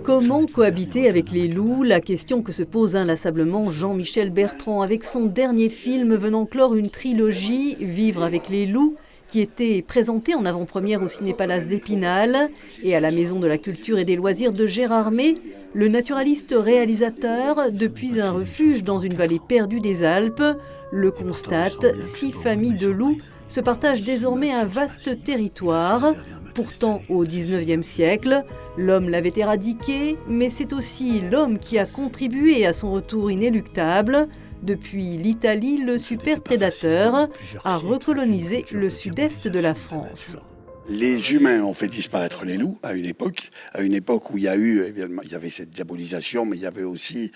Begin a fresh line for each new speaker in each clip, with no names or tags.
Comment cohabiter avec les loups? La question que se pose inlassablement Jean-Michel Bertrand avec son dernier film venant clore une trilogie, Vivre avec les loups, qui était présenté en avant-première au Ciné-Palace d'Épinal et à la Maison de la Culture et des Loisirs de Gérardmer. Le naturaliste réalisateur, depuis un refuge dans une vallée perdue des Alpes, le constate, 6 familles de loups se partagent désormais un vaste territoire. Pourtant, au XIXe siècle, l'homme l'avait éradiqué, mais c'est aussi l'homme qui a contribué à son retour inéluctable. Depuis l'Italie, le superprédateur a recolonisé le sud-est de la France.
Les humains ont fait disparaître les loups à une époque où il y avait cette diabolisation, mais il y avait aussi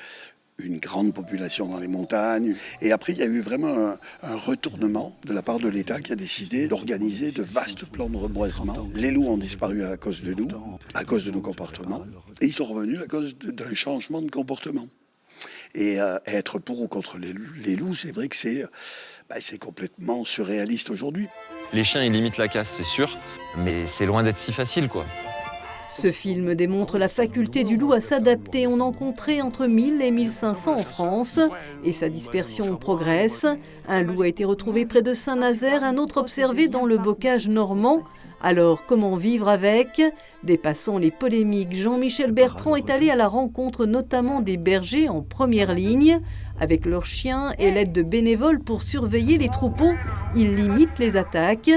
une grande population dans les montagnes. Et après, il y a eu vraiment un retournement de la part de l'État qui a décidé d'organiser de vastes plans de reboisement. Les loups ont disparu à cause de nous, à cause de nos comportements, et ils sont revenus à cause d'un changement de comportement. Et être pour ou contre les loups, c'est vrai que c'est complètement surréaliste aujourd'hui.
Les chiens, ils limitent la casse, c'est sûr, mais c'est loin d'être si facile, quoi.
Ce film démontre la faculté du loup à s'adapter. On en compterait entre 1000 et 1500 en France et sa dispersion progresse. Un loup a été retrouvé près de Saint-Nazaire, un autre observé dans le bocage normand. Alors, comment vivre avec? Dépassant les polémiques, Jean-Michel Bertrand est allé à la rencontre notamment des bergers en première ligne. Avec leurs chiens et l'aide de bénévoles pour surveiller les troupeaux, ils limitent les attaques.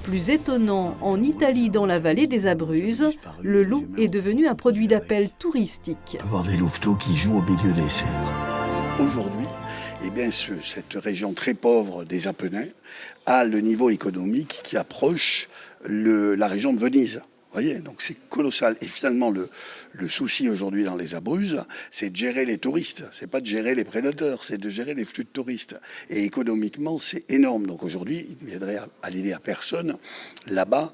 Plus étonnant, en Italie, dans la vallée des Abruzzes, le loup est devenu un produit d'appel touristique.
Avoir des louveteaux qui jouent au milieu des cèdres. Aujourd'hui, cette région très pauvre des Apennins a le niveau économique qui approche la région de Venise. Vous voyez, donc c'est colossal. Et finalement, le souci aujourd'hui dans les Abruzzes, c'est de gérer les touristes. C'est pas de gérer les prédateurs, c'est de gérer les flux de touristes. Et économiquement, c'est énorme. Donc aujourd'hui, il ne viendrait à l'idée à personne, là-bas,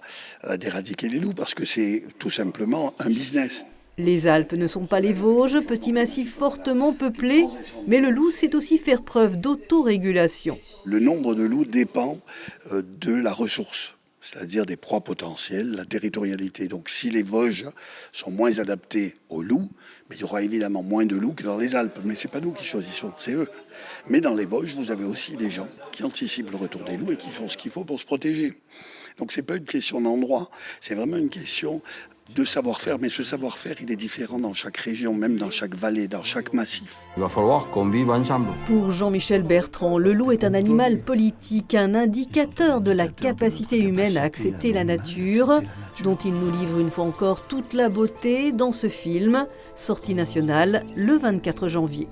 d'éradiquer les loups, parce que c'est tout simplement un business.
Les Alpes ne sont pas les Vosges, petit massif fortement peuplé, mais le loup sait aussi faire preuve d'autorégulation.
Le nombre de loups dépend de la ressource, c'est-à-dire des proies potentielles, la territorialité. Donc si les Vosges sont moins adaptés aux loups, il y aura évidemment moins de loups que dans les Alpes. Mais ce n'est pas nous qui choisissons, c'est eux. Mais dans les Vosges, vous avez aussi des gens qui anticipent le retour des loups et qui font ce qu'il faut pour se protéger. Donc ce n'est pas une question d'endroit, c'est vraiment une question de savoir-faire. Mais ce savoir-faire, il est différent dans chaque région, même dans chaque vallée, dans chaque massif.
Il va falloir qu'on vive ensemble.
Pour Jean-Michel Bertrand, le loup est un animal politique, un indicateur de la capacité humaine à accepter la nature, dont il nous livre une fois encore toute la beauté dans ce film, sortie nationale le 24 janvier.